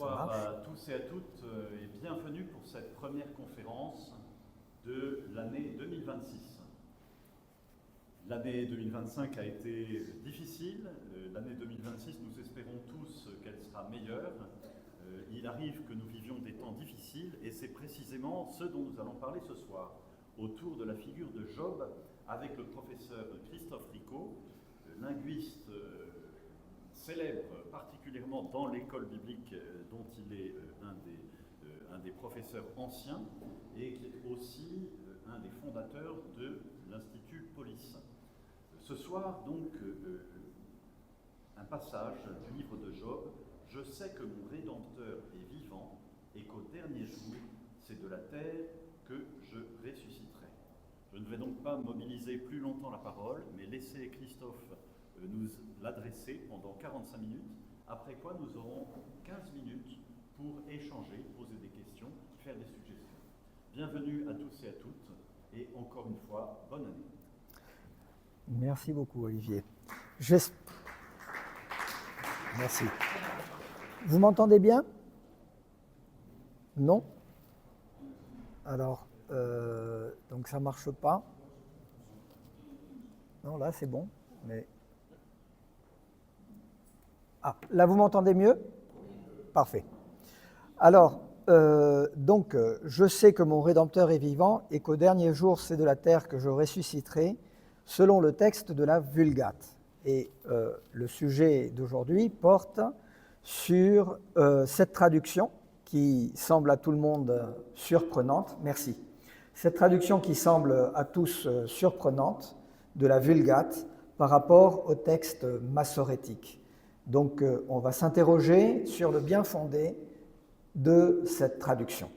Bonsoir à tous et à toutes et bienvenue pour cette première conférence de l'année 2026. L'année 2025 a été difficile, l'année 2026 nous espérons tous qu'elle sera meilleure. Il arrive que nous vivions des temps difficiles et c'est précisément ce dont nous allons parler ce soir, autour de la figure de Job avec le professeur Christophe Rico, linguiste célèbre particulièrement dans l'école biblique dont il est un des professeurs anciens et qui est aussi un des fondateurs de l'Institut Police. Ce soir, donc, un passage du livre de Job. Je sais que mon Rédempteur est vivant et qu'au dernier jour, c'est de la terre que je ressusciterai. Je ne vais donc pas mobiliser plus longtemps la parole, mais laisser Christophe nous l'adresser pendant 45 minutes, après quoi nous aurons 15 minutes pour échanger, poser des questions, faire des suggestions. Bienvenue à tous et à toutes, et encore une fois, bonne année. Merci beaucoup, Olivier. Merci. Vous m'entendez bien? Non? Alors, donc ça ne marche pas. Non, là c'est bon, mais... Ah, là vous m'entendez mieux? Parfait. Alors, je sais que mon Rédempteur est vivant et qu'au dernier jour c'est de la terre que je ressusciterai, selon le texte de la Vulgate. Et le sujet d'aujourd'hui porte sur cette traduction qui semble à tout le monde surprenante. Merci. Cette traduction qui semble à tous surprenante de la Vulgate par rapport au texte massorétique. Donc, on va s'interroger sur le bien fondé de cette traduction.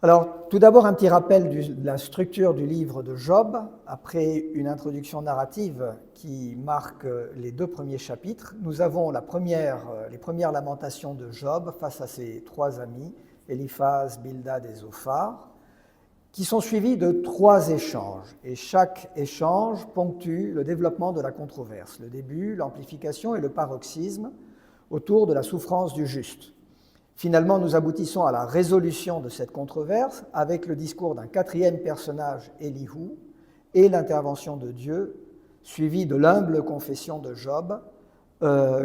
Alors, tout d'abord, un petit rappel de la structure du livre de Job, après une introduction narrative qui marque les deux premiers chapitres. Nous avons les premières lamentations de Job face à ses trois amis, Éliphaz, Bildad et Zophar, qui sont suivis de trois échanges. Et chaque échange ponctue le développement de la controverse, le début, l'amplification et le paroxysme autour de la souffrance du juste. Finalement, nous aboutissons à la résolution de cette controverse avec le discours d'un quatrième personnage, Élihu, et l'intervention de Dieu, suivie de l'humble confession de Job,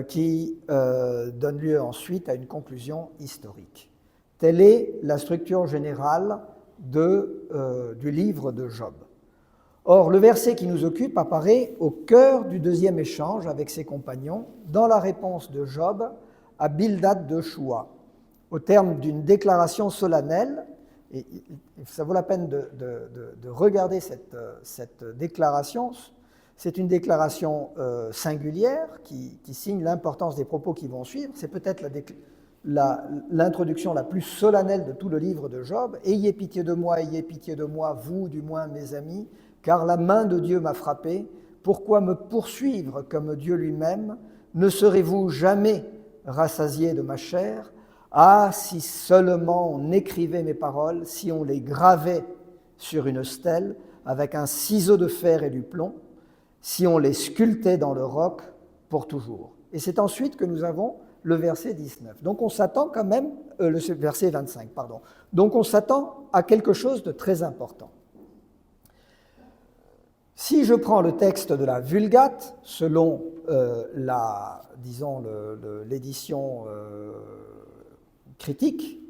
qui donne lieu ensuite à une conclusion historique. Telle est la structure générale du livre de Job. Or, le verset qui nous occupe apparaît au cœur du deuxième échange avec ses compagnons, dans la réponse de Job à Bildad de Shua, au terme d'une déclaration solennelle. Et ça vaut la peine de regarder cette déclaration. C'est une déclaration singulière qui signe l'importance des propos qui vont suivre. C'est peut-être l'introduction la plus solennelle de tout le livre de Job. « Ayez pitié de moi, vous du moins mes amis, car la main de Dieu m'a frappé. Pourquoi me poursuivre comme Dieu lui-même? Ne serez-vous jamais rassasiés de ma chair? Ah, si seulement on écrivait mes paroles, si on les gravait sur une stèle avec un ciseau de fer et du plomb, si on les sculptait dans le roc pour toujours. » Et c'est ensuite que nous avons le verset 19. Donc on s'attend quand même, le verset 25, pardon. Donc on s'attend à quelque chose de très important. Si je prends le texte de la Vulgate, selon l'édition critique,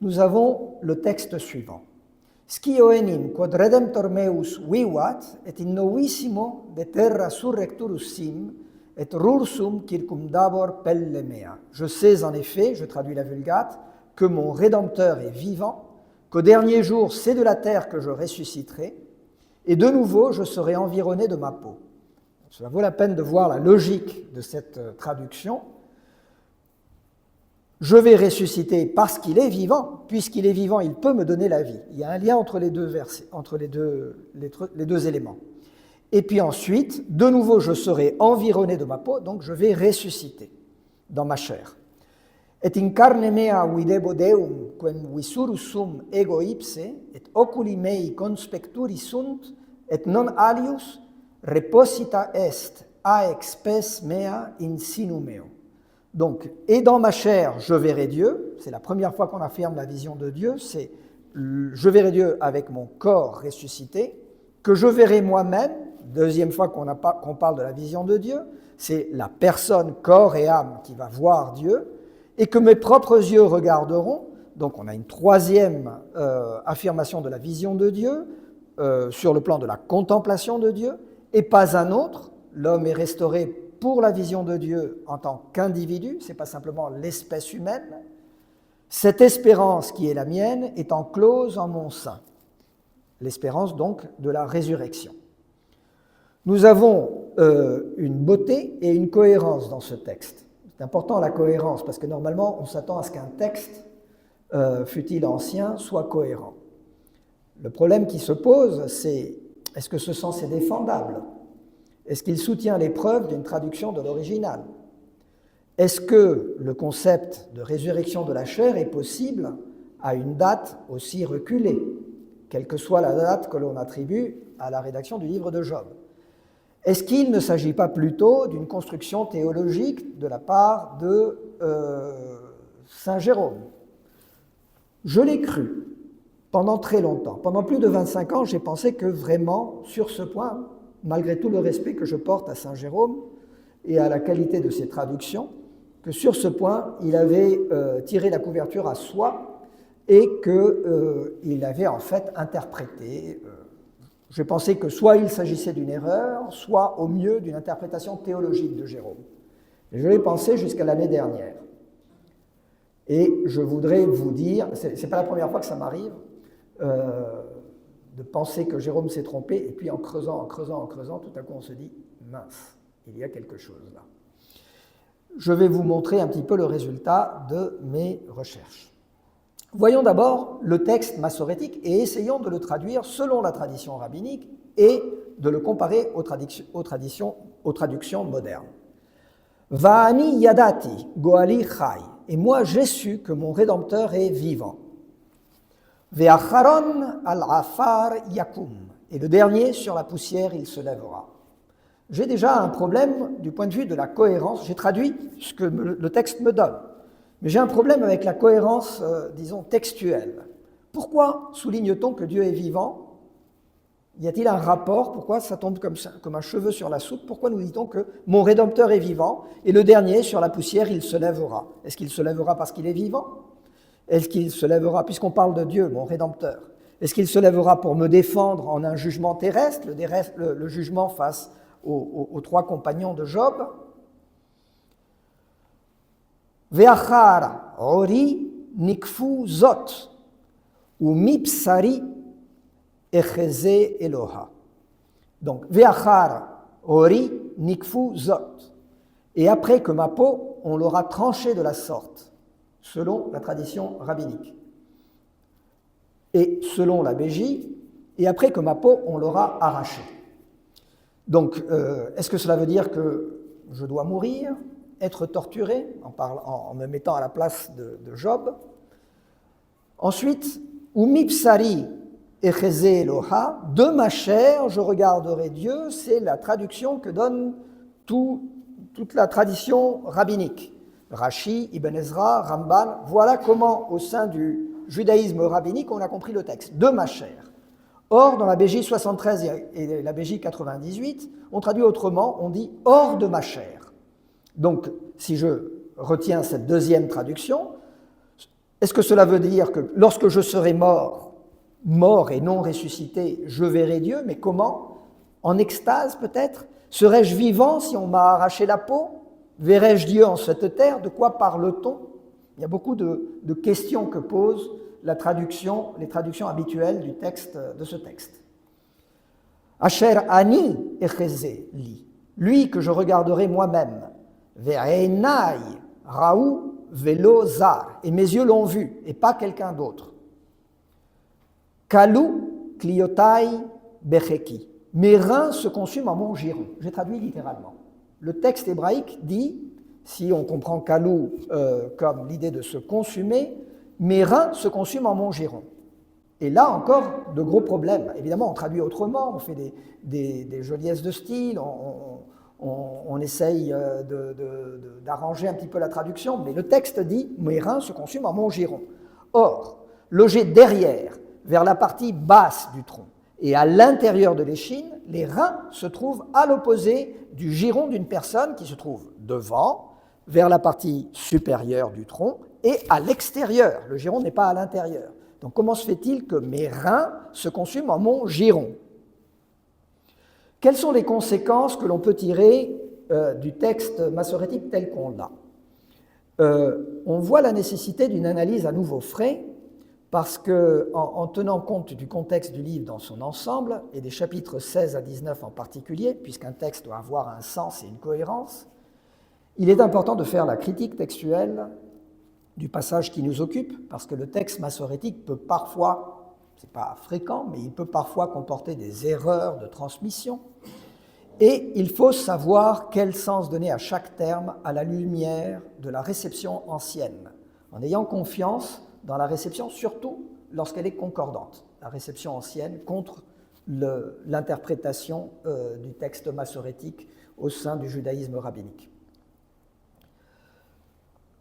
nous avons le texte suivant. Scio enim quod redemptor meus vivat, et in novissimo de terra surrecturus sim, et rursum circumdabor pelle mea. Je sais en effet, je traduis la Vulgate, que mon Rédempteur est vivant, qu'au dernier jour c'est de la terre que je ressusciterai, et de nouveau je serai environné de ma peau. Cela vaut la peine de voir la logique de cette traduction. Je vais ressusciter parce qu'il est vivant. Puisqu'il est vivant, il peut me donner la vie. Il y a un lien entre les deux versets, entre les deux éléments. Et puis ensuite, de nouveau, je serai environné de ma peau, donc je vais ressusciter dans ma chair. Et in carne mea videbo Deum, quem visurus sum ego ipse, et oculi mei conspecturi sunt, et non alius, reposita est aex spes mea in sinu meo. Donc, et dans ma chair, je verrai Dieu. C'est la première fois qu'on affirme la vision de Dieu. C'est je verrai Dieu avec mon corps ressuscité, que je verrai moi-même. Deuxième fois qu'on parle de la vision de Dieu, c'est la personne, corps et âme qui va voir Dieu, et que mes propres yeux regarderont. Donc on a une troisième affirmation de la vision de Dieu, sur le plan de la contemplation de Dieu, et pas un autre. L'homme est restauré pour la vision de Dieu en tant qu'individu, ce n'est pas simplement l'espèce humaine. Cette espérance qui est la mienne est enclose en mon sein. L'espérance donc de la résurrection. Nous avons une beauté et une cohérence dans ce texte. C'est important la cohérence, parce que normalement on s'attend à ce qu'un texte, fût-il ancien, soit cohérent. Le problème qui se pose, c'est est-ce que ce sens est défendable? Est-ce qu'il soutient les preuves d'une traduction de l'original? Est-ce que le concept de résurrection de la chair est possible à une date aussi reculée, quelle que soit la date que l'on attribue à la rédaction du livre de Job? Est-ce qu'il ne s'agit pas plutôt d'une construction théologique de la part de Saint Jérôme? Je l'ai cru pendant très longtemps. Pendant plus de 25 ans, j'ai pensé que vraiment, sur ce point, malgré tout le respect que je porte à Saint Jérôme et à la qualité de ses traductions, que sur ce point, il avait tiré la couverture à soi et qu'il avait en fait interprété. Je pensais que soit il s'agissait d'une erreur, soit au mieux d'une interprétation théologique de Jérôme. Et je l'ai pensé jusqu'à l'année dernière. Et je voudrais vous dire, ce n'est pas la première fois que ça m'arrive, de penser que Jérôme s'est trompé, et puis en creusant, tout à coup on se dit, mince, il y a quelque chose là. Je vais vous montrer un petit peu le résultat de mes recherches. Voyons d'abord le texte massorétique et essayons de le traduire selon la tradition rabbinique et de le comparer aux traductions modernes. Va'ani yadati goali chai, et moi j'ai su que mon Rédempteur est vivant. Ve'acharon al-afar yakum, et le dernier sur la poussière il se lèvera. J'ai déjà un problème du point de vue de la cohérence. J'ai traduit ce que le texte me donne, mais j'ai un problème avec la cohérence, disons, textuelle. Pourquoi souligne-t-on que Dieu est vivant? Y a-t-il un rapport? Pourquoi ça tombe comme ça, comme un cheveu sur la soupe? Pourquoi nous dit-on que mon Rédempteur est vivant et le dernier sur la poussière il se lèvera? Est-ce qu'il se lèvera parce qu'il est vivant? Est-ce qu'il se lèvera, puisqu'on parle de Dieu, mon Rédempteur, est-ce qu'il se lèvera pour me défendre en un jugement terrestre, le jugement face aux trois compagnons de Job? Ve'achar ori nikfu zot ou mipsari echeze Eloha. Donc, ve'achar ori nikfu zot. Et après que ma peau, on l'aura tranchée de la sorte, selon la tradition rabbinique. Et selon la Bégie, et après que ma peau, on l'aura arrachée. Donc, est-ce que cela veut dire que je dois mourir, être torturé, en me mettant à la place de Job? Ensuite, Umipsari echeze Eloha, de ma chair je regarderai Dieu, c'est la traduction que donne toute la tradition rabbinique. Rashi, Ibn Ezra, Ramban, voilà comment au sein du judaïsme rabbinique on a compris le texte, de ma chair. Or, dans la Bégie 73 et la Bégie 98, on traduit autrement, on dit « hors de ma chair ». Donc, si je retiens cette deuxième traduction, est-ce que cela veut dire que lorsque je serai mort et non ressuscité, je verrai Dieu? Mais comment? En extase peut-être? Serais-je vivant si on m'a arraché la peau? Verrai-je Dieu en cette terre? De quoi parle-t-on? Il y a beaucoup de questions que pose les traductions habituelles du texte, de ce texte. Asher ani echeze li, lui que je regarderai moi-même. Ve'enai raou velo zar, et mes yeux l'ont vu, et pas quelqu'un d'autre. Kalou kliotai becheki, mes reins se consument en mon giron. J'ai traduit littéralement. Le texte hébraïque dit, si on comprend kalou comme l'idée de se consumer, mes reins se consument en mon giron. Et là encore, de gros problèmes. Évidemment, on traduit autrement, on fait des joliesses de style, on essaye d'arranger un petit peu la traduction, mais le texte dit « Mes reins se consument en mon giron ». Or, logés derrière, vers la partie basse du tronc, et à l'intérieur de l'échine, les reins se trouvent à l'opposé du giron d'une personne qui se trouve devant, vers la partie supérieure du tronc, et à l'extérieur. Le giron n'est pas à l'intérieur. Donc comment se fait-il que mes reins se consument en mon giron? Quelles sont les conséquences que l'on peut tirer du texte massorétique tel qu'on l'a? On voit la nécessité d'une analyse à nouveau frais, parce qu'en tenant compte du contexte du livre dans son ensemble, et des chapitres 16 à 19 en particulier, puisqu'un texte doit avoir un sens et une cohérence, il est important de faire la critique textuelle du passage qui nous occupe, parce que le texte massorétique peut parfois, ce n'est pas fréquent, mais il peut parfois comporter des erreurs de transmission, et il faut savoir quel sens donner à chaque terme à la lumière de la réception ancienne, en ayant confiance dans la réception, surtout lorsqu'elle est concordante, la réception ancienne contre l'interprétation du texte massorétique au sein du judaïsme rabbinique.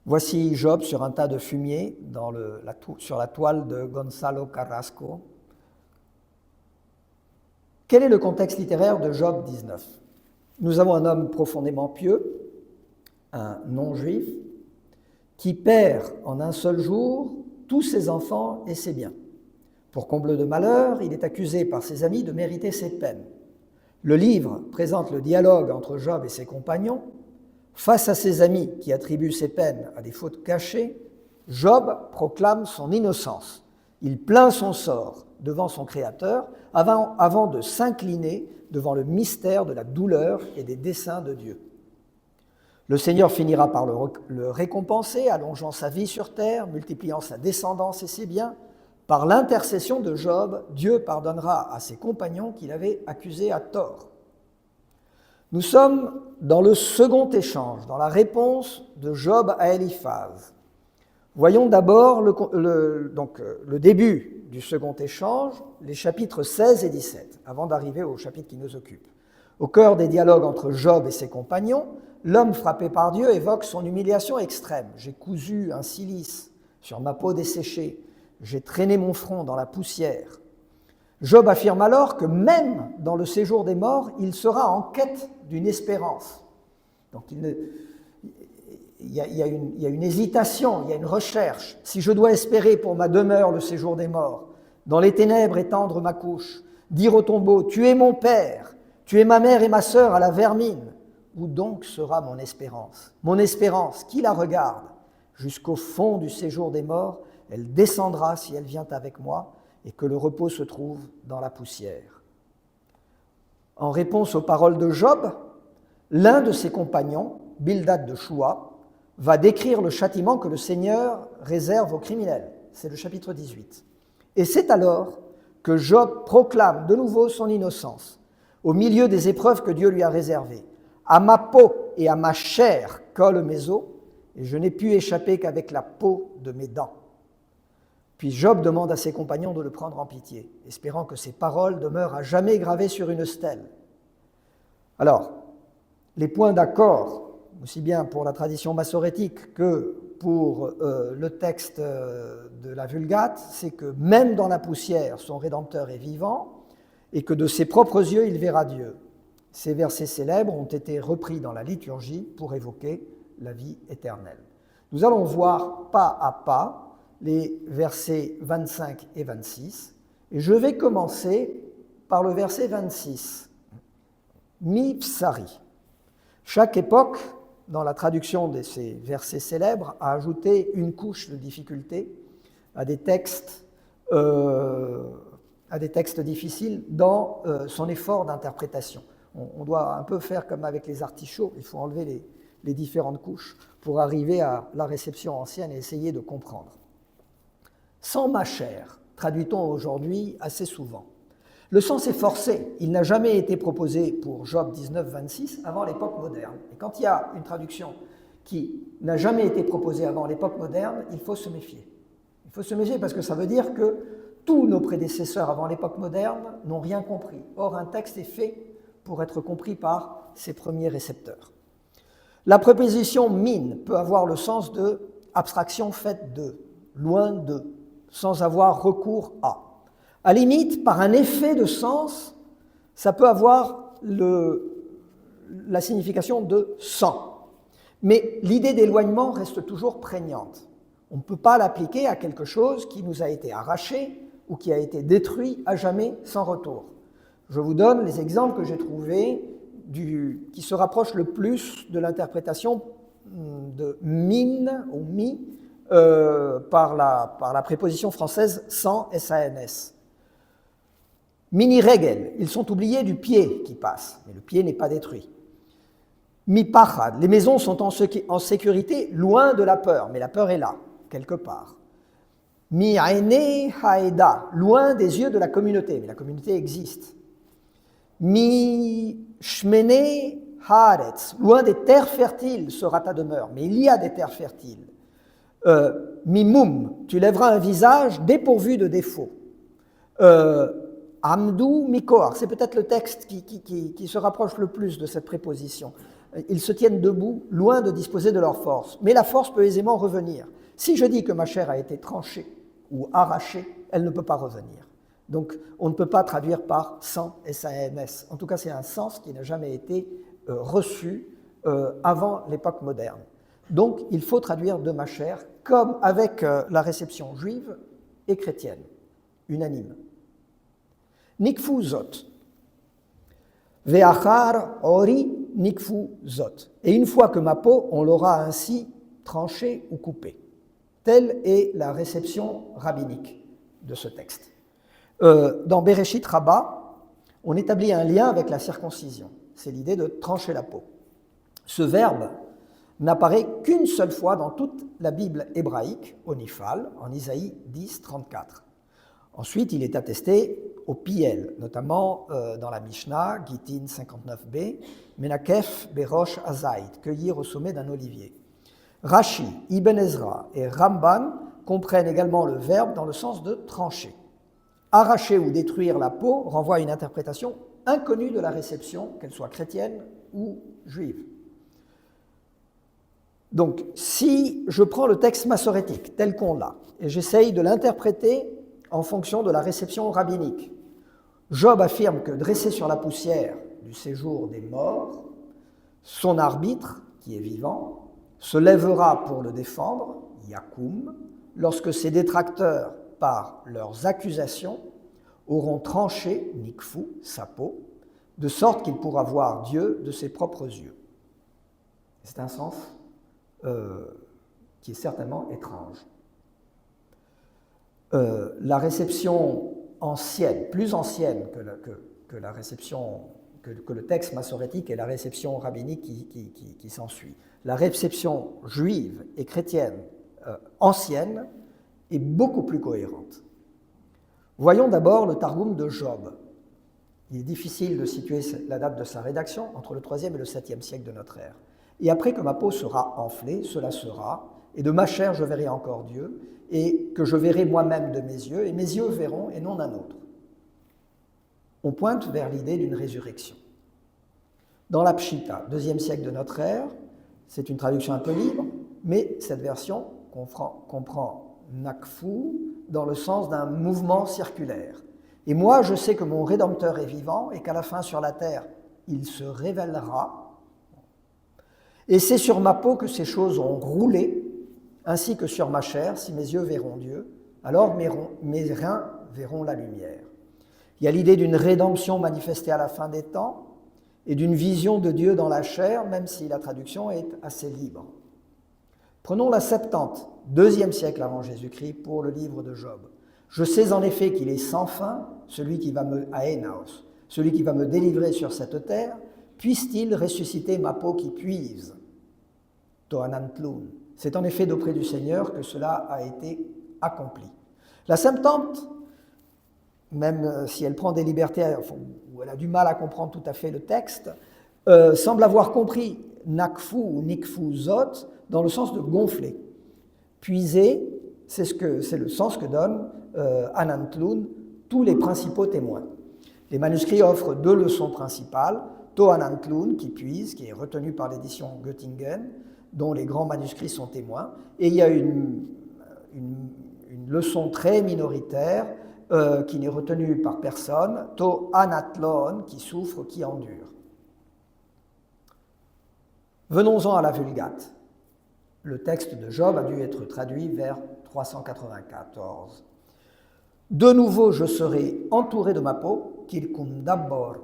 Voici Job sur un tas de fumier sur la toile de Gonzalo Carrasco. Quel est le contexte littéraire de Job 19? Nous avons un homme profondément pieux, un non-juif, qui perd en un seul jour tous ses enfants et ses biens. Pour comble de malheur, il est accusé par ses amis de mériter ses peines. Le livre présente le dialogue entre Job et ses compagnons. Face à ses amis qui attribuent ses peines à des fautes cachées, Job proclame son innocence. Il plaint son sort devant son Créateur avant de s'incliner devant le mystère de la douleur et des desseins de Dieu. Le Seigneur finira par le récompenser, allongeant sa vie sur terre, multipliant sa descendance et ses biens. Par l'intercession de Job, Dieu pardonnera à ses compagnons qu'il avait accusés à tort. Nous sommes dans le second échange, dans la réponse de Job à Eliphaz. Voyons d'abord le début du second échange, les chapitres 16 et 17, avant d'arriver au chapitre qui nous occupe. Au cœur des dialogues entre Job et ses compagnons, l'homme frappé par Dieu évoque son humiliation extrême. « J'ai cousu un cilice sur ma peau desséchée, j'ai traîné mon front dans la poussière. » Job affirme alors que même dans le séjour des morts, il sera en quête d'une espérance. Donc il y a une hésitation, il y a une recherche. Si je dois espérer pour ma demeure le séjour des morts, dans les ténèbres étendre ma couche, dire au tombeau, tu es mon père, tu es ma mère et ma sœur à la vermine, où donc sera mon espérance? Mon espérance, qui la regarde? Jusqu'au fond du séjour des morts, elle descendra si elle vient avec moi, et que le repos se trouve dans la poussière. En réponse aux paroles de Job, l'un de ses compagnons, Bildad de Choua, va décrire le châtiment que le Seigneur réserve aux criminels. C'est le chapitre 18. Et c'est alors que Job proclame de nouveau son innocence, au milieu des épreuves que Dieu lui a réservées. À ma peau et à ma chair collent mes os, et je n'ai pu échapper qu'avec la peau de mes dents. Puis Job demande à ses compagnons de le prendre en pitié, espérant que ses paroles demeurent à jamais gravées sur une stèle. Alors, les points d'accord, aussi bien pour la tradition massorétique que pour le texte de la Vulgate, c'est que même dans la poussière, son Rédempteur est vivant, et que de ses propres yeux, il verra Dieu. Ces versets célèbres ont été repris dans la liturgie pour évoquer la vie éternelle. Nous allons voir pas à pas les versets 25 et 26, et je vais commencer par le verset 26. Mi psari. Chaque époque, dans la traduction de ces versets célèbres, a ajouté une couche de difficulté à des textes difficiles dans son effort d'interprétation. On doit un peu faire comme avec les artichauts, il faut enlever les différentes couches pour arriver à la réception ancienne et essayer de comprendre. Sans ma chair, traduit-on aujourd'hui assez souvent. Le sens est forcé, il n'a jamais été proposé pour Job 19-26 avant l'époque moderne. Et quand il y a une traduction qui n'a jamais été proposée avant l'époque moderne, il faut se méfier. Il faut se méfier parce que ça veut dire que tous nos prédécesseurs avant l'époque moderne n'ont rien compris. Or, un texte est fait pour être compris par ses premiers récepteurs. La préposition min peut avoir le sens de abstraction faite de, loin de, sans avoir recours à. À la limite, par un effet de sens, ça peut avoir la signification de sans. Mais l'idée d'éloignement reste toujours prégnante. On ne peut pas l'appliquer à quelque chose qui nous a été arraché ou qui a été détruit à jamais sans retour. Je vous donne les exemples que j'ai trouvés qui se rapprochent le plus de l'interprétation de min ou mi par la préposition française sans, S-A-N-S. Mini-regel, ils sont oubliés du pied qui passe, mais le pied n'est pas détruit. Mi-pachad, les maisons sont en sécurité loin de la peur, mais la peur est là, quelque part. Mi-aene haeda, loin des yeux de la communauté, mais la communauté existe. Mi-shmene haaretz, loin des terres fertiles sera ta demeure, mais il y a des terres fertiles. Mi-mum, tu lèveras un visage dépourvu de défauts. Amdou mikoar, c'est peut-être le texte qui se rapproche le plus de cette préposition. Ils se tiennent debout, loin de disposer de leur force. Mais la force peut aisément revenir. Si je dis que ma chair a été tranchée ou arrachée, elle ne peut pas revenir. Donc on ne peut pas traduire par sans, S-A-N-S. En tout cas, c'est un sens qui n'a jamais été reçu avant l'époque moderne. Donc il faut traduire de ma chair comme avec la réception juive et chrétienne, unanime. Nikfu zot. Ve'achar ori nikfu zot. Et une fois que ma peau, on l'aura ainsi tranchée ou coupée. Telle est la réception rabbinique de ce texte. Dans Bereshit Rabbah, on établit un lien avec la circoncision. C'est l'idée de trancher la peau. Ce verbe n'apparaît qu'une seule fois dans toute la Bible hébraïque, au Nifal, en Isaïe 10, 34. Ensuite, il est attesté au Piel, notamment dans la Mishnah, Gittin 59b, Menakef Berosh Azaït, cueillir au sommet d'un olivier. Rashi, Ibn Ezra et Ramban comprennent également le verbe dans le sens de trancher. Arracher ou détruire la peau renvoie à une interprétation inconnue de la réception, qu'elle soit chrétienne ou juive. Donc, si je prends le texte massorétique tel qu'on l'a, et j'essaye de l'interpréter en fonction de la réception rabbinique, Job affirme que dressé sur la poussière du séjour des morts, son arbitre, qui est vivant, se lèvera pour le défendre, Yakoum, lorsque ses détracteurs, par leurs accusations, auront tranché, Nikfu, sa peau, de sorte qu'il pourra voir Dieu de ses propres yeux. C'est un sens qui est certainement étrange. La réception ancienne, plus ancienne que la réception, que le texte massorétique et la réception rabbinique qui s'ensuit. La réception juive et chrétienne ancienne est beaucoup plus cohérente. Voyons d'abord le Targum de Job. Il est difficile de situer la date de sa rédaction entre le 3e et le 7e siècle de notre ère. Et après que ma peau sera enflée, cela sera, et de ma chair je verrai encore Dieu, et que je verrai moi-même de mes yeux, et mes yeux verront et non un autre. On pointe vers l'idée d'une résurrection. Dans la Pshita, 2e siècle de notre ère, c'est une traduction un peu libre, mais cette version comprend Nakfu dans le sens d'un mouvement circulaire. Et moi, je sais que mon Rédempteur est vivant et qu'à la fin sur la terre, il se révélera. Et c'est sur ma peau que ces choses ont roulé, ainsi que sur ma chair, si mes yeux verront Dieu, alors mes reins verront la lumière. Il y a l'idée d'une rédemption manifestée à la fin des temps et d'une vision de Dieu dans la chair, même si la traduction est assez libre. Prenons la Septante, 2e siècle avant Jésus-Christ, pour le livre de Job. Je sais en effet qu'il est sans fin, celui qui va me délivrer sur cette terre, puisse-t-il ressusciter ma peau qui puise? Toanantlun. C'est en effet d'auprès du Seigneur que cela a été accompli. La Septante, même si elle prend des libertés, ou elle a du mal à comprendre tout à fait le texte, semble avoir compris Nakfu ou Nikfu Zot dans le sens de gonfler. Puiser, c'est le sens que donne Anantlun tous les principaux témoins. Les manuscrits offrent 2 leçons principales. Toanantlun, qui puise, qui est retenu par l'édition Göttingen, dont les grands manuscrits sont témoins. Et il y a une leçon très minoritaire qui n'est retenue par personne, Toanatlon, qui souffre, qui endure. Venons-en à la Vulgate. Le texte de Job a dû être traduit vers 394. De nouveau, je serai entouré de ma peau, Kirkum Dabbor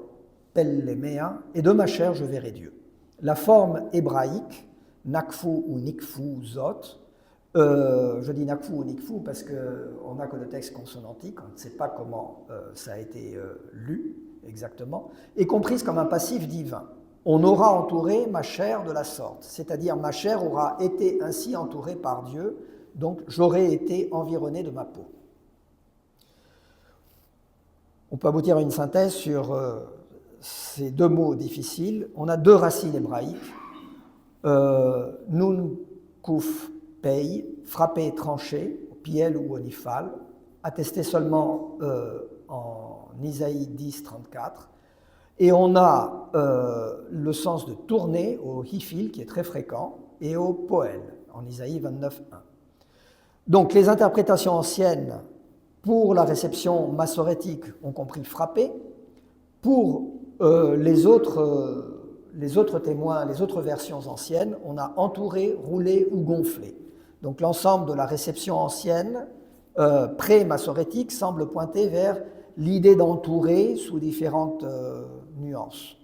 Pellemea, et de ma chair je verrai Dieu. La forme hébraïque, Nakfu ou Nikfu Zot, je dis Nakfu ou Nikfu parce qu'on n'a que le texte consonantique, on ne sait pas comment ça a été lu exactement, est comprise comme un passif divin. On aura entouré ma chair de la sorte, c'est-à-dire ma chair aura été ainsi entourée par Dieu, donc j'aurai été environné de ma peau. On peut aboutir à une synthèse sur ces deux mots difficiles. On a deux racines hébraïques, nun kuf pei, frappé, tranché, piel ou onifal, attesté seulement en Isaïe 10, 34. Et on a le sens de tourner au hifil, qui est très fréquent, et au poel, en Isaïe 29, 1. Donc les interprétations anciennes pour la réception massorétique ont compris frapper. Pour les autres témoins, les autres versions anciennes, on a entouré, roulé ou gonflé. Donc l'ensemble de la réception ancienne pré-massorétique semble pointer vers l'idée d'entourer sous différentes nuances.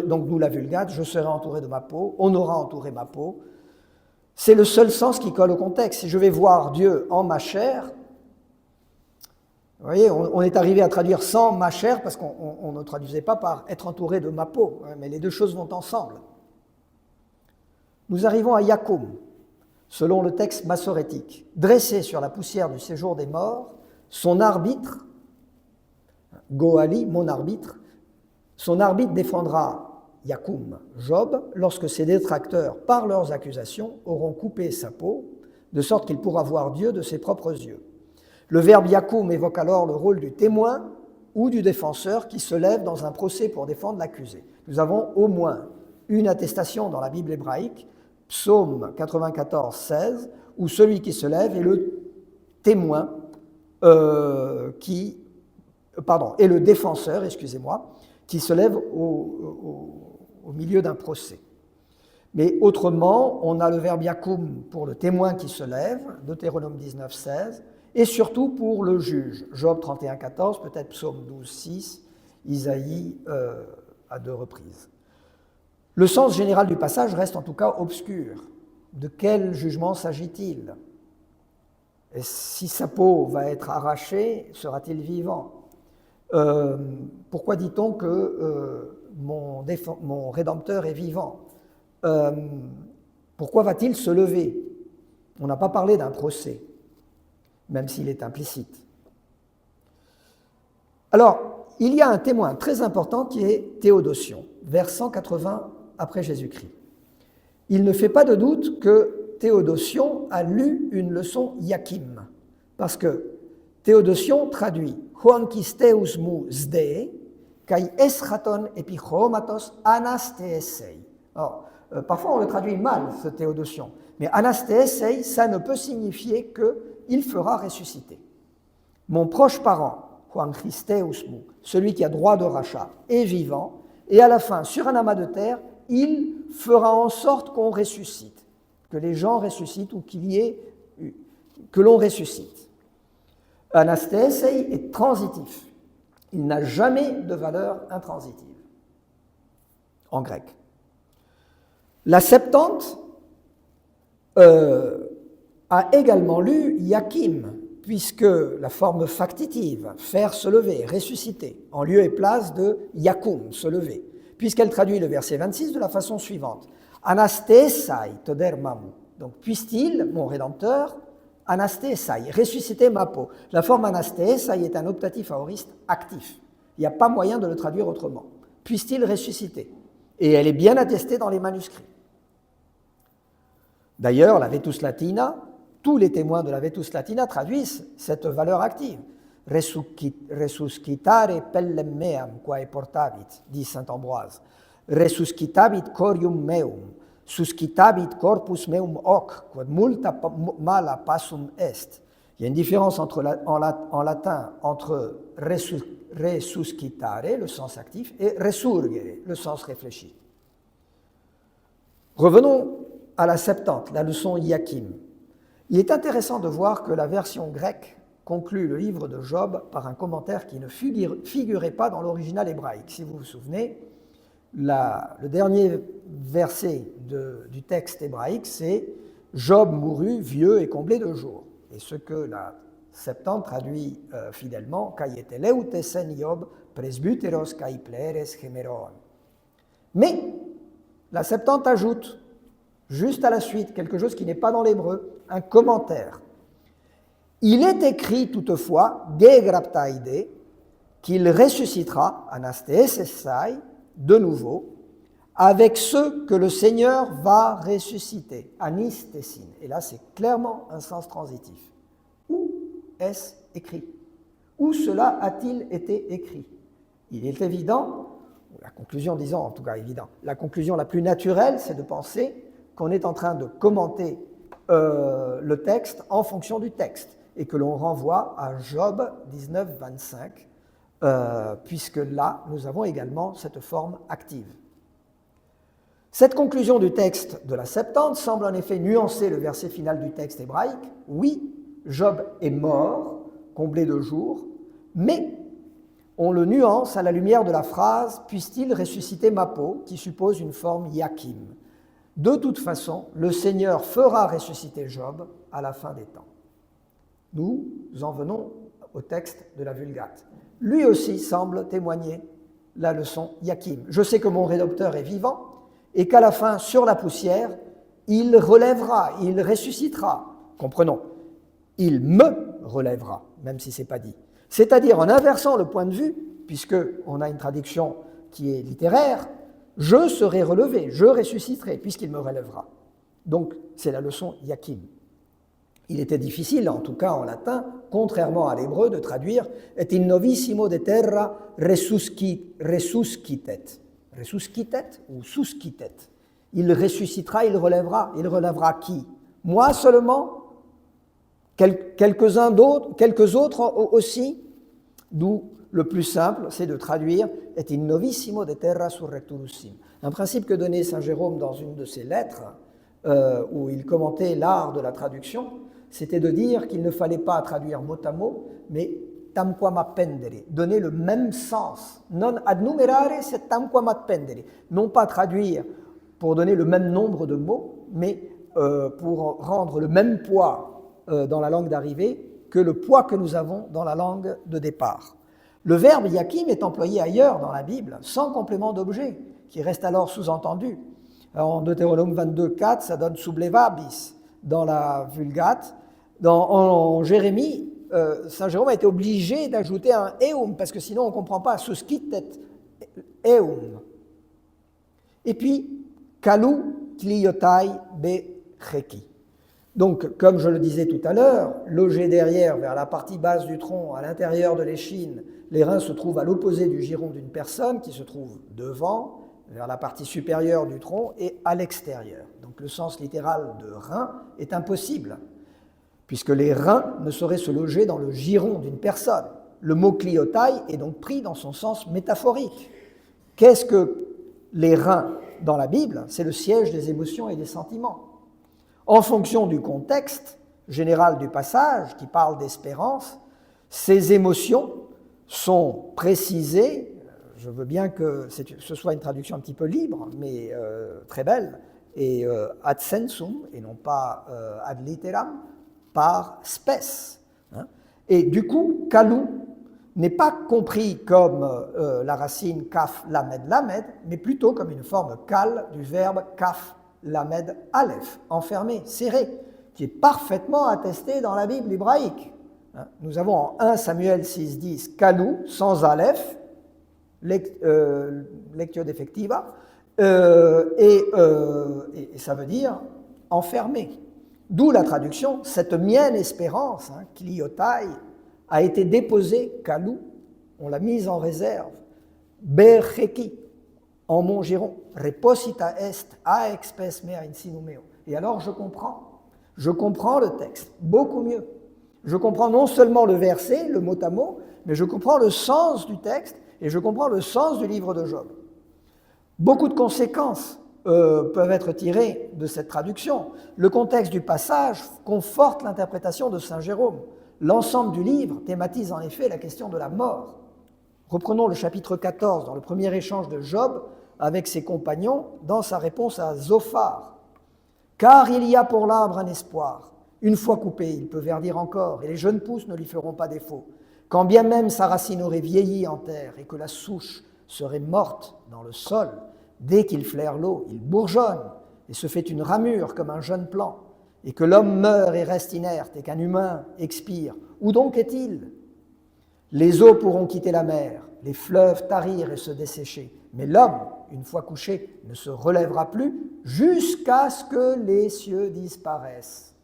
Donc d'où la Vulgate, je serai entouré de ma peau, on aura entouré ma peau. C'est le seul sens qui colle au contexte. Si je vais voir Dieu en ma chair, vous voyez, on est arrivé à traduire sans ma chair parce qu'on ne traduisait pas par être entouré de ma peau, mais les deux choses vont ensemble. Nous arrivons à Yakum, selon le texte massorétique. Dressé sur la poussière du séjour des morts, son arbitre, Goali, mon arbitre, son arbitre défendra Yakum, Job, lorsque ses détracteurs, par leurs accusations, auront coupé sa peau, de sorte qu'il pourra voir Dieu de ses propres yeux. Le verbe Yakum évoque alors le rôle du témoin ou du défenseur qui se lève dans un procès pour défendre l'accusé. Nous avons au moins une attestation dans la Bible hébraïque, Psaume 94, 16, où celui qui se lève est le témoin et le défenseur, qui se lève au milieu d'un procès. Mais autrement, on a le verbe Yakum pour le témoin qui se lève, Deutéronome 19, 16, et surtout pour le juge, Job 31, 14, peut-être Psaume 12, 6, Isaïe à deux reprises. Le sens général du passage reste en tout cas obscur. De quel jugement s'agit-il? Et si sa peau va être arrachée, sera-t-il vivant? Pourquoi dit-on que mon Rédempteur est vivant? Pourquoi va-t-il se lever? On n'a pas parlé d'un procès, même s'il est implicite. Alors, il y a un témoin très important qui est Théodotion, vers 180 après Jésus-Christ. Il ne fait pas de doute que Théodotion a lu une leçon Yakim, parce que Théodotion traduit Huankisteus mu sde, kai eschaton epichromatos anasteesei. Alors, parfois on le traduit mal, ce Théodotion, mais anasteesei, ça ne peut signifier qu'il fera ressusciter. Mon proche parent, Huankisteus mu, celui qui a droit de rachat, est vivant, et à la fin, sur un amas de terre, il fera en sorte qu'on ressuscite, que les gens ressuscitent ou que l'on ressuscite. Anasteesei est transitif. Il n'a jamais de valeur intransitive, en grec. La Septante a également lu Yakim, puisque la forme factitive, faire se lever, ressusciter, en lieu et place de Yakum, se lever, puisqu'elle traduit le verset 26 de la façon suivante. Anasteesai toder mamu. Donc, puisse-t-il, mon Rédempteur, anasteesai, ressusciter ma peau. La forme anasteesai est un optatif aoriste actif. Il n'y a pas moyen de le traduire autrement. Puisse-t-il ressusciter? Et elle est bien attestée dans les manuscrits. D'ailleurs, la Vetus Latina, tous les témoins de la Vetus Latina traduisent cette valeur active. resuscitare pellem meam quae portavit, dit saint Ambroise, resuscitabit corium meum, suscitabit corpus meum hoc, quod multa mala passum est. Il y a une différence en latin entre resuscitare, le sens actif, et resurgere, le sens réfléchi. Revenons à la Septante, la leçon Iakim. Il est intéressant de voir que la version grecque conclut le livre de Job par un commentaire qui ne figurait pas dans l'original hébraïque. Si vous vous souvenez, le dernier verset du texte hébraïque, c'est « Job mourut vieux et comblé de jours ». Et ce que la Septante traduit fidèlement, « Kai eteleutesen Job presbyteros kai pleres gemeron ». Mais la Septante ajoute, juste à la suite, quelque chose qui n'est pas dans l'hébreu, un commentaire. Il est écrit toutefois, gegraptaide, qu'il ressuscitera, anastesesai, de nouveau, avec ceux que le Seigneur va ressusciter, anistesin. Et là, c'est clairement un sens transitif. Où est-ce écrit? Où cela a-t-il été écrit? Il est évident, la conclusion, disons en tout cas évident, la conclusion la plus naturelle, c'est de penser qu'on est en train de commenter le texte en fonction du texte et que l'on renvoie à Job 19, 25, puisque là, nous avons également cette forme active. Cette conclusion du texte de la Septante semble en effet nuancer le verset final du texte hébraïque. Oui, Job est mort, comblé de jours, mais on le nuance à la lumière de la phrase « Puisse-t-il ressusciter ma peau » qui suppose une forme Yakim. De toute façon, le Seigneur fera ressusciter Job à la fin des temps. Nous en venons au texte de la Vulgate. Lui aussi semble témoigner la leçon Yakim. Je sais que mon rédempteur est vivant et qu'à la fin, sur la poussière, il relèvera, il ressuscitera. Comprenons, il me relèvera, même si ce n'est pas dit. C'est-à-dire en inversant le point de vue, puisqu'on a une traduction qui est littéraire, je serai relevé, je ressusciterai, puisqu'il me relèvera. Donc, c'est la leçon Yakim. Il était difficile, en tout cas en latin, contrairement à l'hébreu, de traduire « et in novissimo de terra resuscitet ». Resuscitet ou suscitet. Il ressuscitera, il relèvera qui? Moi seulement? Quelques autres aussi? D'où le plus simple, c'est de traduire « et in novissimo de terra surrecturussim ». Un principe que donnait saint Jérôme dans une de ses lettres, où il commentait l'art de la traduction, c'était de dire qu'il ne fallait pas traduire mot à mot, mais tamquam appendere, donner le même sens. Non ad numerare, c'est tamquam appendere. Non pas traduire pour donner le même nombre de mots, mais pour rendre le même poids dans la langue d'arrivée que le poids que nous avons dans la langue de départ. Le verbe yakim est employé ailleurs dans la Bible, sans complément d'objet, qui reste alors sous-entendu. En Deutéronome 22, 4, ça donne sublevabis. Dans la Vulgate, en Jérémie, saint Jérôme a été obligé d'ajouter un eum, parce que sinon on ne comprend pas, suscitet eum. Et puis, kalu kliotai be cheki. Donc, comme je le disais tout à l'heure, logé derrière, vers la partie basse du tronc, à l'intérieur de l'échine, les reins se trouvent à l'opposé du giron d'une personne, qui se trouve devant, vers la partie supérieure du tronc, et à l'extérieur. Donc, le sens littéral de rein est impossible, puisque les reins ne sauraient se loger dans le giron d'une personne. Le mot kliotai est donc pris dans son sens métaphorique. Qu'est-ce que les reins dans la Bible? C'est le siège des émotions et des sentiments. En fonction du contexte général du passage, qui parle d'espérance, ces émotions sont précisées, je veux bien que ce soit une traduction un petit peu libre, mais très belle, et ad sensum, et non pas ad litteram, par spes. Et du coup, kalu n'est pas compris comme la racine kaf lamed lamed, mais plutôt comme une forme kal du verbe kaf lamed aleph, enfermé, serré, qui est parfaitement attesté dans la Bible hébraïque. Nous avons en 1 Samuel 6,10 kalu, sans aleph, lectio defectiva, et ça veut dire enfermé. D'où la traduction, cette mienne espérance, kliotai, a été déposée, Kalou, on l'a mise en réserve, Bercheki, en Mont Giron, reposita est a expes mea in sinu meo. Et alors je comprends le texte beaucoup mieux. Je comprends non seulement le verset, le mot à mot, mais je comprends le sens du texte et je comprends le sens du livre de Job. Beaucoup de conséquences peuvent être tirées de cette traduction. Le contexte du passage conforte l'interprétation de saint Jérôme. L'ensemble du livre thématise en effet la question de la mort. Reprenons le chapitre 14 dans le premier échange de Job avec ses compagnons dans sa réponse à Zophar. « Car il y a pour l'arbre un espoir. Une fois coupé, il peut verdir encore, et les jeunes pousses ne lui feront pas défaut. Quand bien même sa racine aurait vieilli en terre et que la souche serait morte dans le sol, dès qu'il flaire l'eau, il bourgeonne et se fait une ramure comme un jeune plant, et que l'homme meurt et reste inerte, et qu'un humain expire. Où donc est-il ? Les eaux pourront quitter la mer, les fleuves tarir et se dessécher, mais l'homme, une fois couché, ne se relèvera plus jusqu'à ce que les cieux disparaissent. »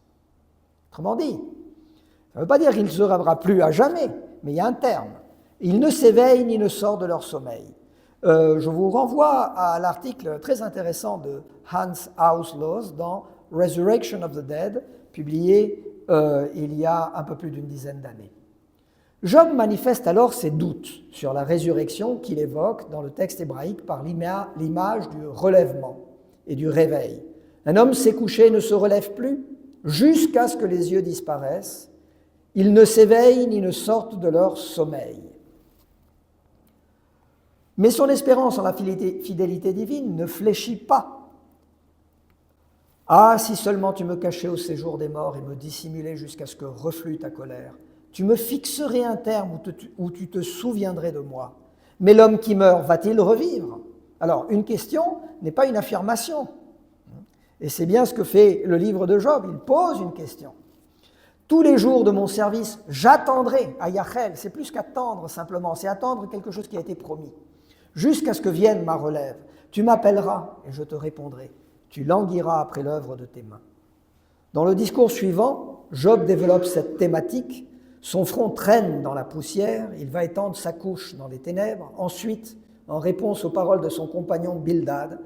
Autrement dit, ça ne veut pas dire qu'il ne se relèvera plus à jamais, mais il y a un terme. Ils ne s'éveillent ni ne sortent de leur sommeil. Je vous renvoie à l'article très intéressant de Hans Ausloos dans Resurrection of the Dead, publié il y a un peu plus d'une dizaine d'années. Job manifeste alors ses doutes sur la résurrection qu'il évoque dans le texte hébraïque par l'image du relèvement et du réveil. Un homme s'est couché et ne se relève plus jusqu'à ce que les yeux disparaissent. Ils ne s'éveillent ni ne sortent de leur sommeil. Mais son espérance en la fidélité divine ne fléchit pas. « Ah, si seulement tu me cachais au séjour des morts et me dissimulais jusqu'à ce que reflue ta colère. Tu me fixerais un terme où tu te souviendrais de moi. Mais l'homme qui meurt, va-t-il revivre ?» Alors, une question n'est pas une affirmation. Et c'est bien ce que fait le livre de Job. Il pose une question. « Tous les jours de mon service, j'attendrai à Yachel. » C'est plus qu'attendre simplement, c'est attendre quelque chose qui a été promis. « Jusqu'à ce que vienne ma relève. Tu m'appelleras et je te répondrai. Tu languiras après l'œuvre de tes mains. » Dans le discours suivant, Job développe cette thématique. Son front traîne dans la poussière, il va étendre sa couche dans les ténèbres. Ensuite, en réponse aux paroles de son compagnon Bildad,